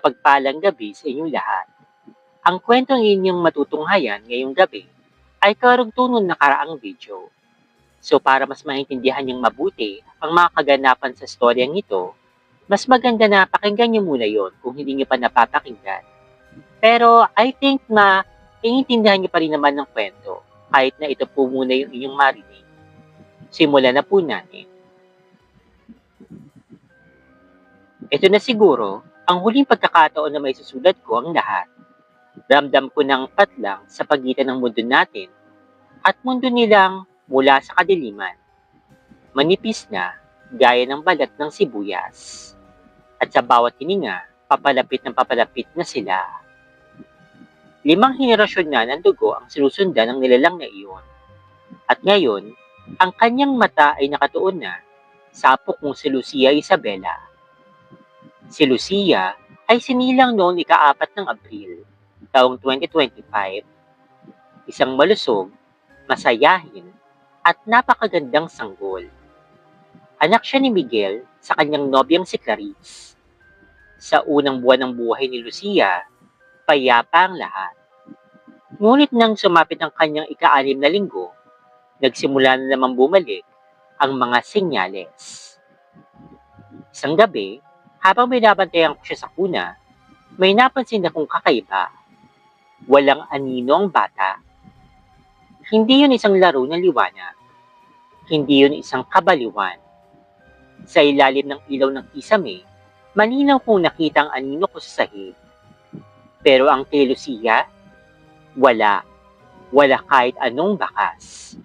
Mapagpalang gabi sa inyong lahat. Ang kwentong inyong matutunghayan ngayong gabi ay karugtong nung nakaraang video. So para mas maintindihan niyong mabuti ang mga kaganapan sa storyang ito, mas maganda na pakinggan niyo muna yon kung hindi niyo pa napapakinggan. Pero I think iintindihan niyo pa rin naman ng kwento kahit na ito po muna yung inyong marinig. Simulan na po natin. Ito na siguro ang huling pagkakataon na may susulat ko ang lahat. Ramdam ko ng patlang sa pagitan ng mundo natin at mundo nilang mula sa kadiliman. Manipis na gaya ng balat ng sibuyas. At sa bawat hininga, papalapit na sila. 5 henerasyon na ng dugo ang sinusundan ng nilalang na iyon. At ngayon, ang kanyang mata ay nakatuon na sa apo kong si Lucia Isabela. Si Lucia ay sinilang noong ika-4 ng Abril, taong 2025. Isang malusog, masayahin, at napakagandang sanggol. Anak siya ni Miguel sa kanyang nobyang si Clarice. Sa unang buwan ng buhay ni Lucia, payapa ang lahat. Ngunit nang sumapit ang kanyang ika-6 na linggo, nagsimula na naman bumalik ang mga senyales. Isang gabi, habang binabantayan ko siya sa kuna, may napansin akong kakaiba. Walang anino ang bata. Hindi yun isang laro ng liwanag. Hindi yun isang kabaliwan. Sa ilalim ng ilaw ng kisame, malinaw kong nakita ang anino ko sa sahig. Pero ang kay Lucia, wala. Wala kahit anong bakas.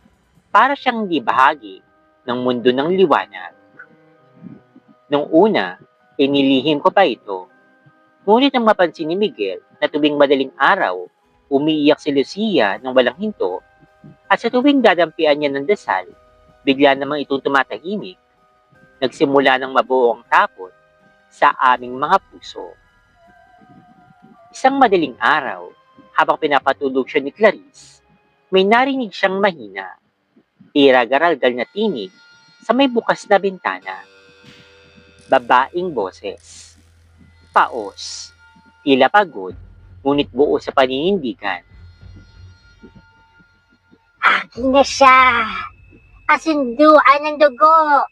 Para siyang hindi bahagi ng mundo ng liwanag. Nung una, inilihim ko pa ito. Ngunit nang mapansin ni Miguel na tuwing madaling araw, umiiyak si Lucia ng walang hinto at sa tuwing dadampian niya ng dasal, bigla namang itong tumatahimik. Nagsimula ng mabuo ang takot sa aming mga puso. Isang madaling araw, habang pinapatulog siya ni Clarice, may narinig siyang mahina, tira-garalgal na tinig sa may bukas na bintana. Babaeng boses. Paos. Tila pagod, ngunit buo sa paninindigan. Akin na siya! Kasunduan ng dugo!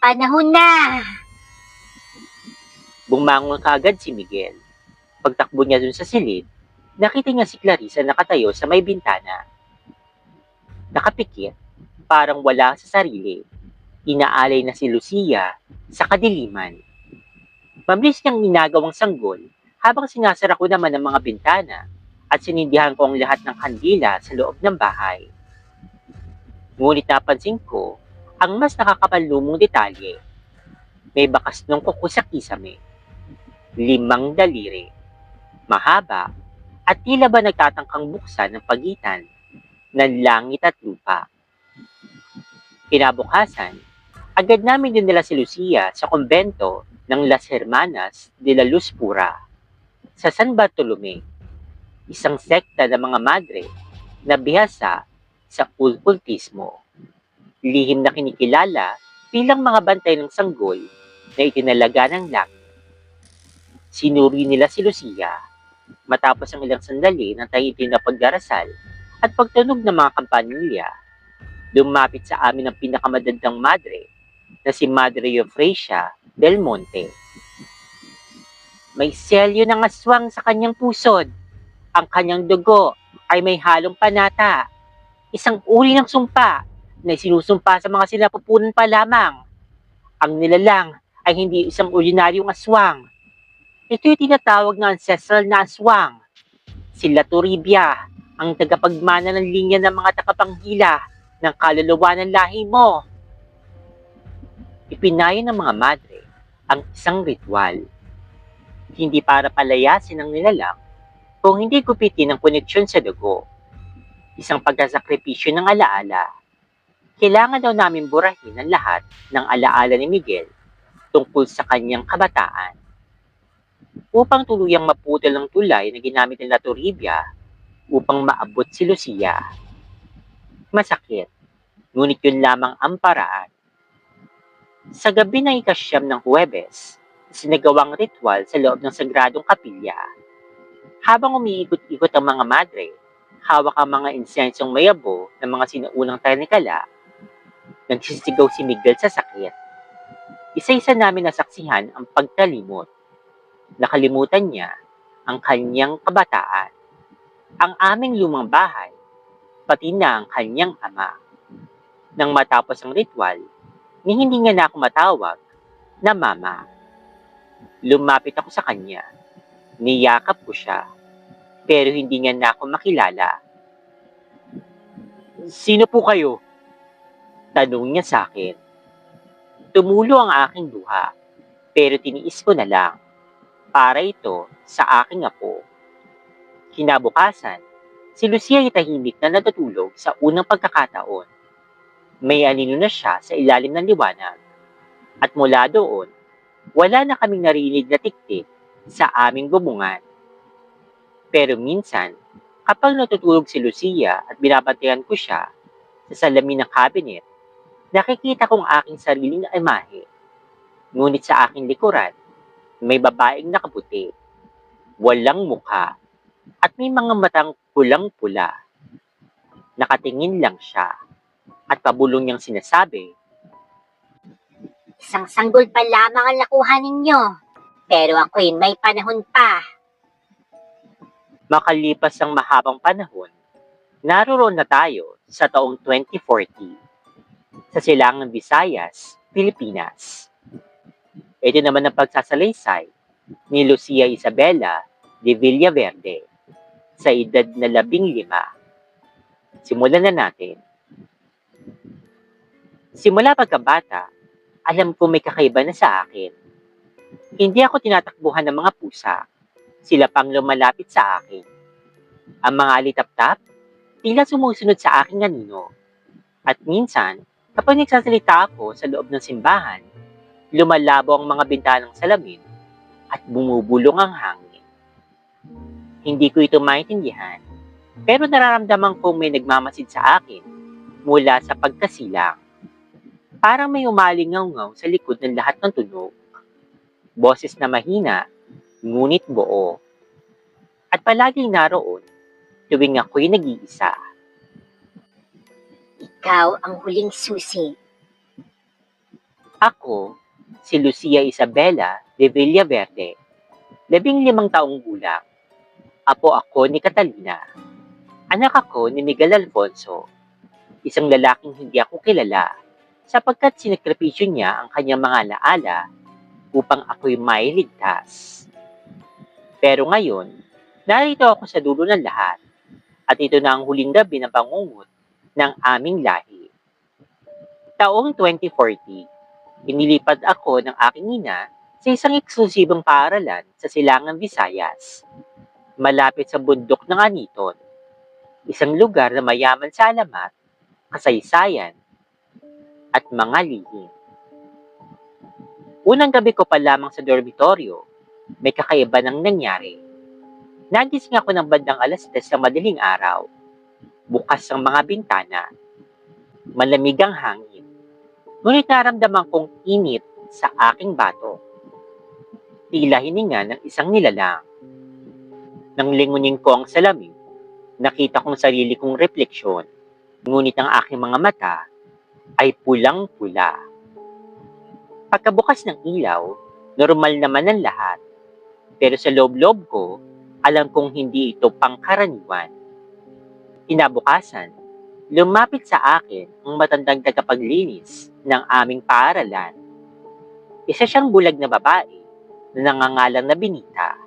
Panahon na! Bumangon kaagad si Miguel. Pagtakbo niya dun sa silid, nakita niya si Clarissa nakatayo sa may bintana. Nakapikit, parang wala sa sarili. Inaalay na si Lucia sa kadiliman. Mabilis niyang inagawang sanggol habang sinasara ko naman ang mga bintana at sinindihan ko ang lahat ng kandila sa loob ng bahay. Ngunit napansin ko ang mas nakakapanlumong detalye. May bakas ng kuko sa kisame. 5 daliri. Mahaba at tila ba nagtatangkang buksan ng pagitan ng langit at lupa. Kinabukasan, agad namin dinala si Lucia sa kumbento ng Las Hermanas de la Luz Pura sa San Bartolome, isang sekta ng mga madre na bihasa sa okultismo. Lihim na kinikilala bilang mga bantay ng sanggol na itinalaga ng langit. Sinuri nila si Lucia matapos ang ilang sandali ng tahimik na pagdarasal at pagtunog ng mga kampanilya. Lumapit sa amin ang pinakamadandang madre na si Madre Eufrasia del Monte. May selyo ng aswang sa kanyang pusod. Ang kanyang dugo ay may halong panata. Isang uri ng sumpa na sinusumpa sa mga sinapupunan pa lamang. Ang nilalang ay hindi isang ordinaryong aswang. Ito'y tinatawag na ancestral na aswang. Sila Toribia, ang tagapagmana ng linya ng mga takapanghila ng kaluluwa ng lahi mo. Ipinayo ng mga madre ang isang ritual. Hindi para palayasin ang nilalang, kung hindi gupitin ang koneksyon sa dugo. Isang pagkasakripisyo ng alaala. Kailangan daw namin burahin ang lahat ng alaala ni Miguel tungkol sa kanyang kabataan. Upang tuluyang maputol ang tulay na ginamit nila Toribia upang maabot si Lucia. Masakit, ngunit yun lamang ang paraan. Sa gabi ng ika-9 ng Huwebes, sinagawang ritual sa loob ng sagradong kapilya. Habang umiikot-ikot ang mga madre, hawak ang mga insensong mayabo ng mga sinuunang tanikala, nagsisigaw si Miguel sa sakit. Isa-isa namin nasaksihan ang pagkalimot. Nakalimutan niya ang kanyang kabataan, ang aming lumang bahay, pati na ang kanyang ama. Nang matapos ang ritual, ni hindi niya na ako matawag na mama. Lumapit ako sa kanya. Niyakap ko siya, pero hindi niya na ako makilala. Sino po kayo? Tanong niya sa akin. Tumulo ang aking luha, pero tiniis ko na lang. Para ito sa aking apo. Kinabukasan, si Lucia ay tahimik na natutulog sa unang pagkakataon. May anino na siya sa ilalim ng liwanag. At mula doon, wala na kaming narinig na tiktik sa aming bubungan. Pero minsan, kapag natutulog si Lucia at binabantayan ko siya sa salamin ng cabinet, nakikita kong aking sariling imahe. Ngunit sa aking likuran, may babaeng nakaputi, walang mukha, at may mga matang pulang-pula. Nakatingin lang siya, at pabulong niyang sinasabi, Isang sanggol pa lamang ang nakuha ninyo. Pero ako'y may panahon pa. makalipas ang mahabang panahon, naroon na tayo sa taong 2040 sa silangang Visayas, Pilipinas. Ito naman ang pagsasalaysay ni Lucia Isabela de Villaverde sa edad na 15. Simulan na natin. Simula pagkabata, alam ko may kakaiba na sa akin. Hindi ako tinatakbuhan ng mga pusa. Sila pang lumalapit sa akin. Ang mga alitap-tap, tila sumusunod sa aking anino. At minsan, kapag nagsasalita ako sa loob ng simbahan, lumalabo ang mga bintanang salamin at bumubulong ang hangin. Hindi ko ito maintindihan, pero nararamdaman kong may nagmamasid sa akin mula sa pagkasilang. Parang may umalingaw-ngaw sa likod ng lahat ng tunog. Boses na mahina, ngunit buo. At palaging naroon, tuwing ako'y nag-iisa. Ikaw ang huling susi. Ako, si Lucia Isabela de Villaverde, 15 taong gulang. Apo ako ni Catalina. Anak ako ni Miguel Alfonso, isang lalaking hindi ako kilala sapagkat sinakripisyo niya ang kanyang mga alaala upang ako'y mailigtas. Pero ngayon, narito ako sa dulo ng lahat at ito na ang huling gabi ng pangungut ng aming lahi. Taong 2040, inilipat ako ng aking ina sa isang eksklusibong paaralan sa Silangang Visayas, malapit sa bundok ng Aniton, isang lugar na mayaman sa alamat, kasaysayan, at mga lihim. Unang gabi ko pa lamang sa dormitoryo, may kakaiba nang nangyari. Nagising ako ng bandang 10:00 sa madaling araw. Bukas ang mga bintana. Malamig ang hangin. Ngunit naramdaman kong init sa aking batok. Tila hininga ng isang nilalang. Nang lingunin ko ang salamin, nakita kong sarili kong refleksyon. Ngunit ang aking mga mata ay pulang-pula. Pagkabukas ng ilaw, normal naman ang lahat. Pero sa loob-loob ko, alam kong hindi ito pangkaraniwan. Kinabukasan, lumapit sa akin ang matandang tagapaglinis ng aming paaralan. Isa siyang bulag na babae na nangangalang na Benita.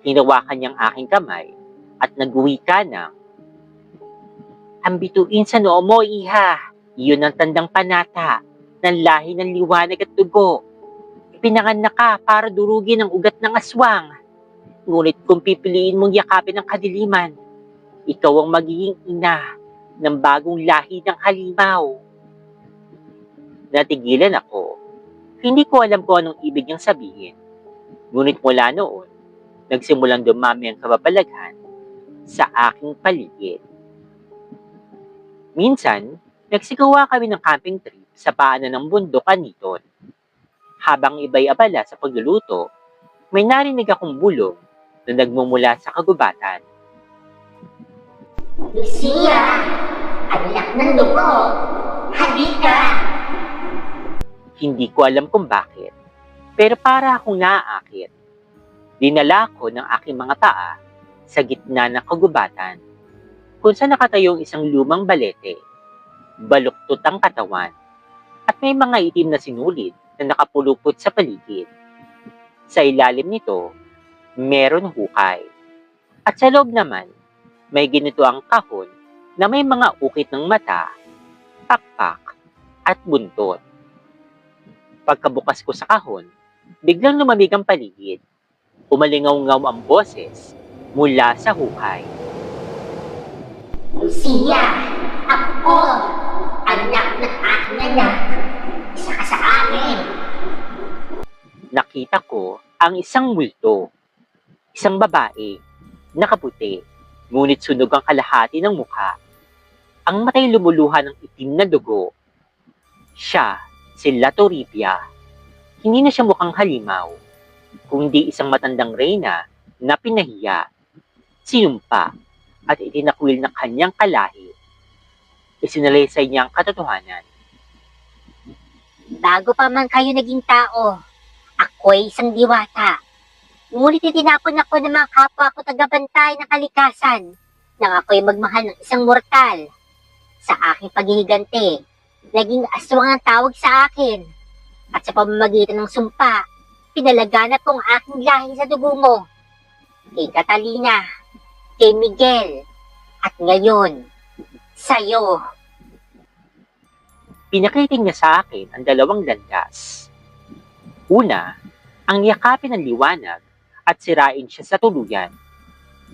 Hinawakan niyang aking kamay at nagwika ng, "Ang bituin sa noo mo, iha. Iyon ang tandang panata ng lahi ng liwanag at dugo. Ipinanganak ka para durugin ang ugat ng aswang. Ngunit kung pipiliin mong yakapin ang kadiliman, ikaw ang magiging ina ng bagong lahi ng halimaw." Natigilan ako. Hindi ko alam kung anong ibig niyang sabihin. Ngunit mula noon, nagsimulang dumami ang kababalaghan sa aking paligid. Minsan, nagsigawa kami ng camping trip sa paanan ng bundok Aniton. Habang iba'y abala sa pagluluto, may narinig akong bulong na nagmumula sa kagubatan. Lucia! Anak ng dugo! Halika! Hindi ko alam kung bakit, pero para akong naaakit. Dinala ko ng aking mga paa sa gitna ng kagubatan, kung saan nakatayong isang lumang balete, baluktot ang katawan, at may mga itim na sinulid na nakapulupot sa paligid. Sa ilalim nito, meron hukay. At sa loob naman, may ginito ang kahon na may mga ukit ng mata, pakpak, at buntot. Pagkabukas ko sa kahon, biglang lumamig ang paligid. Umalingaw-ngaw ang boses mula sa hukay. Lucia! Ako! Anak ng aking anak! Isa ka sa amin! Nakita ko ang isang multo. Isang babae, nakaputi, ngunit sunog ang kalahati ng mukha. Ang matay lumuluha ng itim na dugo. Siya, si Latoripia. Hindi na siya mukhang halimaw, kundi isang matandang reyna na pinahiya, sinumpa, at itinakwil ng kanyang kalahi. Isinalaysay niya ang katotohanan. Bago pa man kayo naging tao, ako'y isang diwata. Ngunit itinapon ako ng mga kapwa ko tagabantay ng kalikasan nang ako'y magmahal ng isang mortal. Sa aking paghihiganti, naging aswang ang tawag sa akin. At sa pamamagitan ng sumpa, pinalaganap ko ang aking lahi sa dugo mo. Kay Catalina, kay Miguel, at ngayon, sa'yo. Pinakiting niya sa akin ang dalawang landas. Una, ang yakapin ng liwanag at sirain siya sa tuluyan.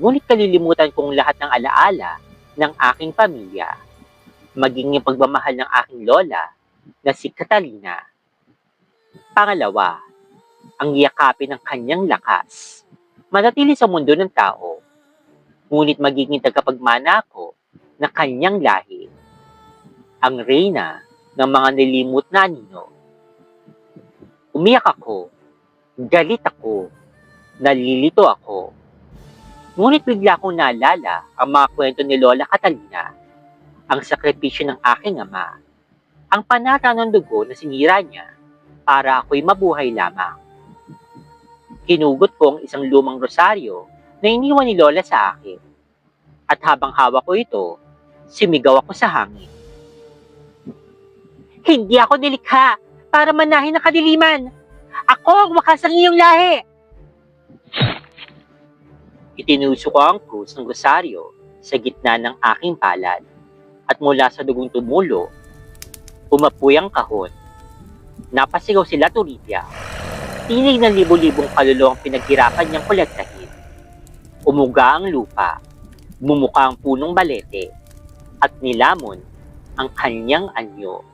Ngunit kalilimutan kong lahat ng alaala ng aking pamilya, maging yung pagmamahal ng aking lola na si Catalina. Pangalawa, ang yakapin ng kanyang lakas, manatili sa mundo ng tao, ngunit magiging tagapagmana ako na kanyang lahi, ang reyna ng mga nilimot na anino. Umiyak ako, galit ako, nalilito ako. Ngunit bigla kong naalala ang mga kwento ni Lola Catalina, ang sakripisyo ng aking ama, ang panata ng dugo na sinira niya para ako'y mabuhay lamang. Kinugot ko ang isang lumang rosaryo na iniwan ni Lola sa akin. At habang hawak ko ito, sumigaw ako sa hangin. Hindi ako nilikha para manahin ng kadiliman. Ako ang wakas ng iyong lahi. Itinuso ko ang krus ng rosaryo sa gitna ng aking palad. At mula sa dugong tumulo, umapoy ang kahon. Napasigaw si Latoripia. Tinig ng libo-libong kaluluwang pinaghirapan niyang kolektahin. Umuga ang lupa, mumuka ang punong balete, at nilamon ang kanyang anyo.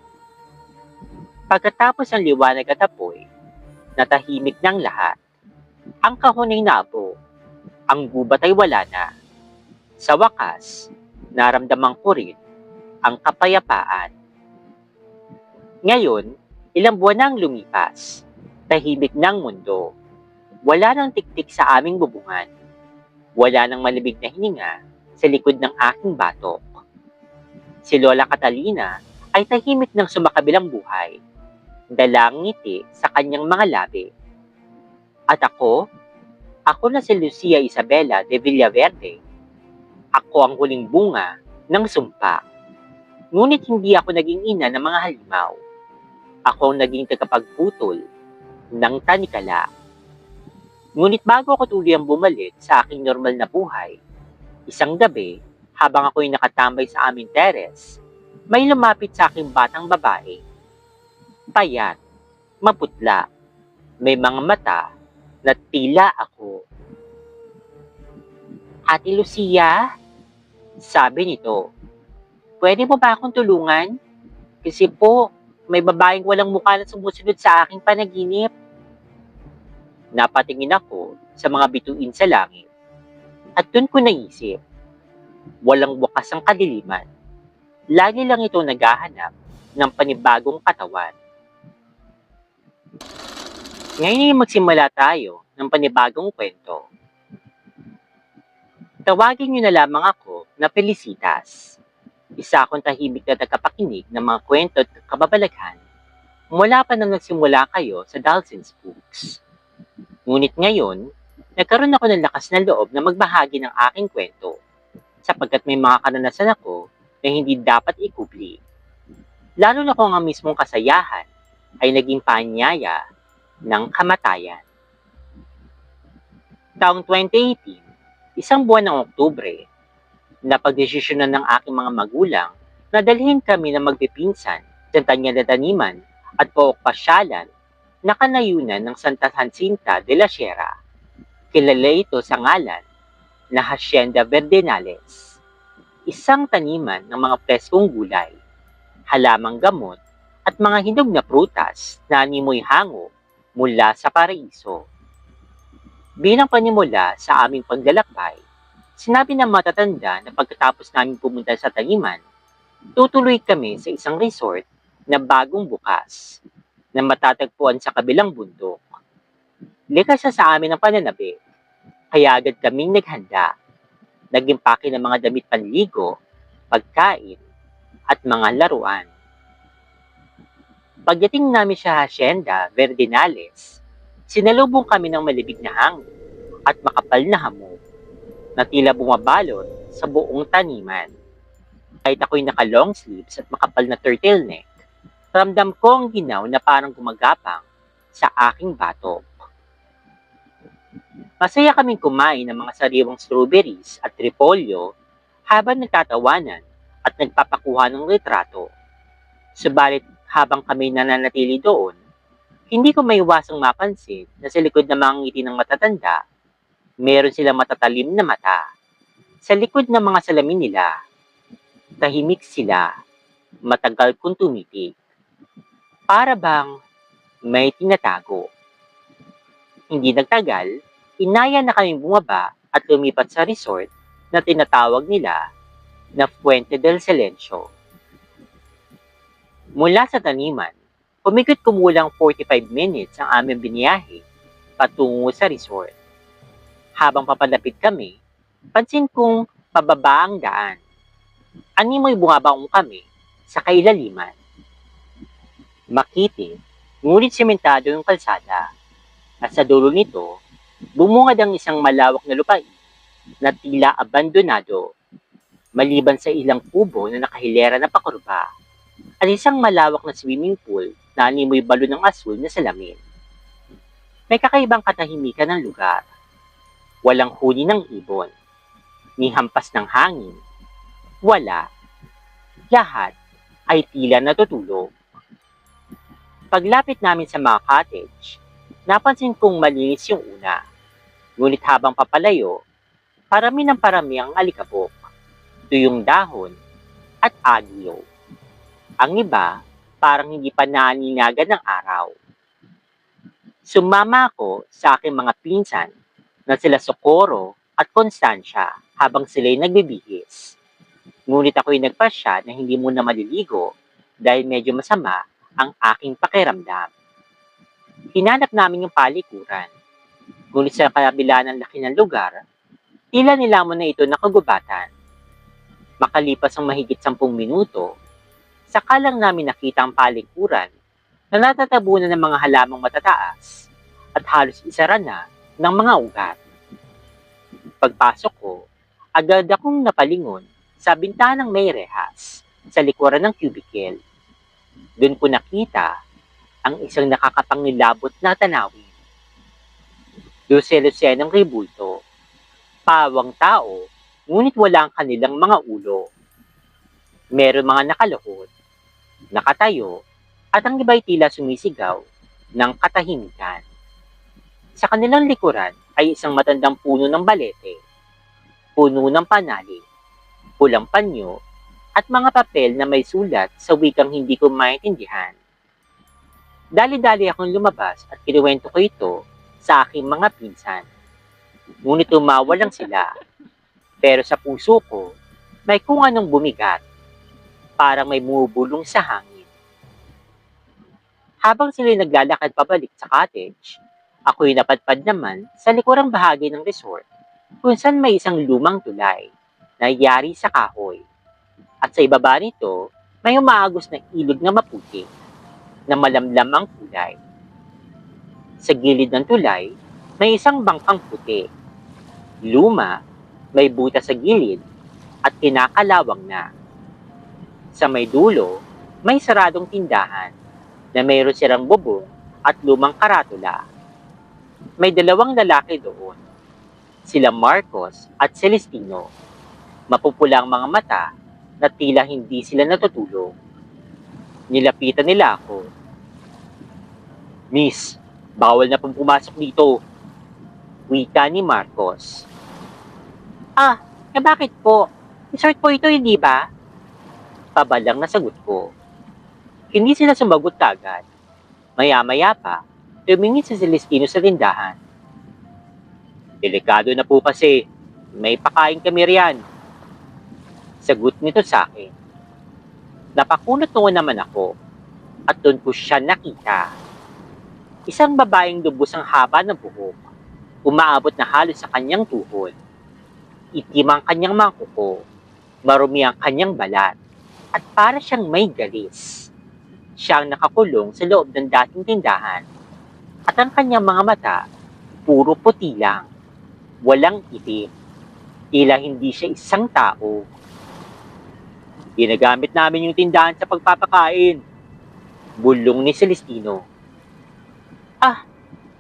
Pagkatapos ng liwanag at apoy, natahimik ng lahat. Ang kahon ay naabo, ang gubat ay wala na. Sa wakas, naramdaman ko rin ang kapayapaan. Ngayon, ilang buwan nang lumipas, tahimik ng mundo. Wala nang tiktik sa aming bubungan. Wala nang malibig na hininga sa likod ng aking batok. Si Lola Catalina ay tahimik ng sumakabilang buhay, dalang ngiti sa kanyang mga labi. At ako na si Lucia Isabela de Villaverde. Ako ang huling bunga ng sumpa. Ngunit hindi ako naging ina ng mga halimaw. Ako ang naging tagapagputol ng tanikala. Ngunit bago ako tuluyang bumalik sa aking normal na buhay, isang gabi, habang ako'y nakatambay sa aming teres, may lumapit sa aking batang babae. Payat, maputla, may mga mata na tila ako. Ate Lucia, sabi nito, pwede mo ba akong tulungan? Kasi po, may babaeng walang mukha na sumusunod sa aking panaginip. Napatingin ako sa mga bituin sa langit. At dun ko naisip, walang wakas ang kadiliman. Lagi lang ito naghahanap ng panibagong katawan. Ngayon ay magsimula tayo ng panibagong kwento. Tawagin niyo na lamang ako na Felicitas. Isa akong tahimik na tagapakinig ng mga kwento at kababalaghan mula pa nang nagsimula kayo sa Dulcines Books. Ngunit ngayon, nagkaroon ako ng lakas ng loob na magbahagi ng aking kwento sapagkat may mga karanasan ako na hindi dapat ikubli. Lalo na kung ang mismong kasayahan ay naging paanyaya ng kamatayan. Taong 2018, isang buwan ng Oktubre, napagdesisyonan ng aking mga magulang na dalhin kami na magpipinsan sa tanyag na taniman at paokpasyalan na kanayunan ng Santa Jacinta de la Sierra. Kilala ito sa ngalan na Hacienda Verdenales, isang taniman ng mga preskong gulay, halamang gamot at mga hinog na prutas na animoy hango mula sa paraiso. Bilang panimula sa aming paglalakbay, sinabi ng matatanda na pagkatapos namin pumunta sa taniman, tutuloy kami sa isang resort na bagong bukas na matatagpuan sa kabilang bundok. Likas sa amin ang pananabik, kaya agad kaming naghanda, nag-impake ng mga damit panligo, pagkain, at mga laruan. Pagdating namin sa Hacienda Verdenales, sinalubong kami ng malibig na hangin at makapal na hamog na tila bumabalot sa buong taniman. Kahit ako'y naka-long sleeves at makapal na turtleneck, ramdam ko ang ginaw na parang gumagapang sa aking batok. Masaya kaming kumain ng mga sariwang strawberries at repolyo habang nagtatawanan at nagpapakuha ng retrato. Subalit habang kami nananatili doon, hindi ko maiwasang mapansin na sa likod ng mga ngiti ng matatanda, meron silang matatalim na mata. Sa likod ng mga salamin nila, tahimik sila, matagal kong tumitig. Para bang may tinatago. Hindi nagtagal, inaya na kaming bumaba at lumipat sa resort na tinatawag nila na Fuente del Silencio. Mula sa taniman, umikot kumulang 45 minutes ang aming biniyahe patungo sa resort. Habang papalapit kami, pansin kong pababa ang daan. Animoy bumabaong kami sa kailaliman. Makitid, ngunit sementado yung kalsada. At sa dulo nito, bumungad ang isang malawak na lupain na tila abandonado, maliban sa ilang kubo na nakahilera na pakurba at isang malawak na swimming pool na animoy balon ng asul na salamin. May kakaibang katahimikan ng lugar. Walang huni ng ibon, ni hampas ng hangin. Wala. Lahat ay tila natutulog. Paglapit namin sa mga cottage, napansin kong malinis yung una. Ngunit habang papalayo, parami ng parami ang alikabok, tuyong dahon, at agyo. Ang iba, parang hindi pa naninagan ng araw. Sumama ako sa aking mga pinsan na sila Socorro at Constancia habang sila'y nagbibihis. Ngunit ako'y nagpasya na hindi muna maliligo dahil medyo masama ang aking pakiramdam. Hinanap namin yung palikuran. Ngunit sa kabila ng laki ng lugar, tila nilamon na ito nakagubatan. Makalipas ang mahigit 10 minuto, saka lang namin nakita ang palikuran na natatabunan ng mga halamang matataas at halos isara na ng mga ugat. Pagpasok ko, agad akong napalingon sa bintanang may rehas sa likuran ng cubicle. Doon ko nakita ang isang nakakapangilabot na tanawin. Luce-lucenong ribulto, pawang tao, ngunit wala ang kanilang mga ulo. Meron mga nakaluhod, nakatayo, at ang iba'y tila sumisigaw ng katahimikan. Sa kanilang likuran ay isang matandang puno ng balete, puno ng panali, pulang panyo, at mga papel na may sulat sa wikang hindi ko maintindihan. Dali-dali akong lumabas at kinuwento ko ito sa aking mga pinsan. Ngunit tumawa lang sila. Pero sa puso ko, may kung anong bumigat. Parang may bumubulong sa hangin. Habang sila'y naglalakad pabalik sa cottage, Ako'y napadpad naman sa likurang bahagi ng resort kung saan may isang lumang tulay na yari sa kahoy. At sa ibaba nito, may umaagos na ilog na maputi na malamlam ang kulay. Sa gilid ng tulay, may isang bangkang puti. Luma, may butas sa gilid at kinakalawang na. Sa may dulo, may saradong tindahan na mayroon silang bubong at lumang karatula. May dalawang lalaki doon, sila Marcos at Celestino. Mapupula ang mga mata na tila hindi sila natutulog. Nilapitan nila ako. Miss, bawal na pong pumasok dito. Wika ni Marcos. Bakit po? Resort po ito, hindi ba? Pabalang na sagot ko. Hindi sila sumagot agad. Maya-maya pa, tumingin si Celestino sa tindahan. Delikado na po kasi, may pakain kami riyan. Sagot nito sa akin. Napakunot noon naman ako at doon ko siya nakita. Isang babaeng lubos ang haba ng buhok, umaabot na halos sa kanyang tuhod. Itim ang kanyang mga kuko, marumi ang kanyang balat, at para siyang may galis. Siya ang nakakulong sa loob ng dating tindahan, at ang kanyang mga mata, puro puti lang, walang itim. Tila hindi siya isang tao. Ginagamit namin yung tindahan sa pagpapakain. Bulong ni Celestino.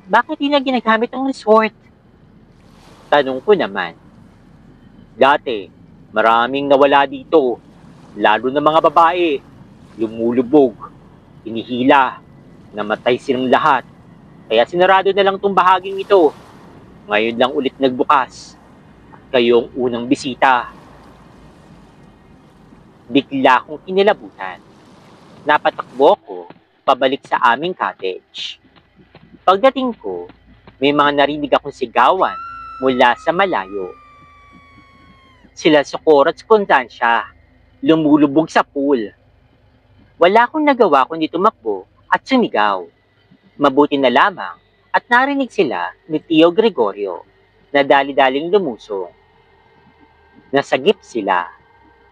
Bakit di na ginagamit ang resort? Tanong ko naman. Dati, maraming nawala dito, lalo na mga babae. Lumulubog, hinihila, namatay silang lahat. Kaya sinarado na lang tong bahaging ito. Ngayon lang ulit nagbukas. At kayong unang bisita. Bigla akong inilabutan. Napatakbo ko pabalik sa aming cottage. Pagdating ko, may mga narinig akong sigawan mula sa malayo. Sila Socorro at Constancia, lumulubog sa pool. Wala akong nagawa kundi tumakbo at sumigaw. Mabuti na lamang at narinig sila ni Tio Gregorio na dali-daling lumusong. Nasagip sila,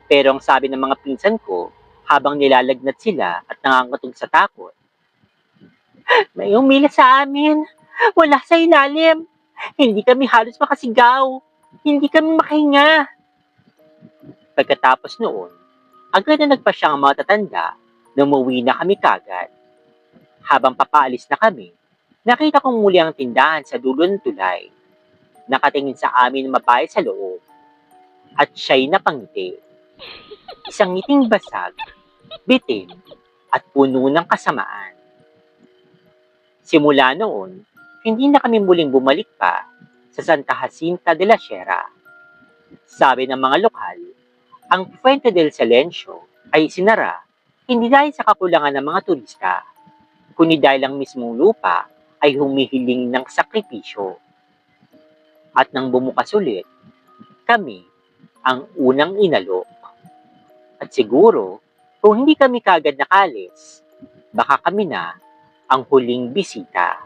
pero ang sabi ng mga pinsan ko habang nilalagnat sila at nangangatog sa takot, may umila sa amin. Wala sa ilalim. Hindi kami halos makasigaw. Hindi kami makahinga. Pagkatapos noon, agad na nagpasya ang mga tatanda na umuwi na kami kagad. Habang papaalis na kami, nakita kong muli ang tindahan sa dulo ng tulay. Nakatingin sa amin na mabahay sa loob. At siya'y napangiti. Isang ngiting basag, bitin, at puno ng kasamaan. Simula noon, hindi na kami muling bumalik pa sa Santa Jacinta de la Sierra. Sabi ng mga lokal, ang Fuente del Silencio ay sinara hindi dahil sa kakulangan ng mga turista, kundi dahil ang mismong lupa ay humihiling ng sakripisyo. At nang bumukas ulit, kami ang unang inalok. At siguro, kung hindi kami kagad nakalis, baka kami na ang huling bisita.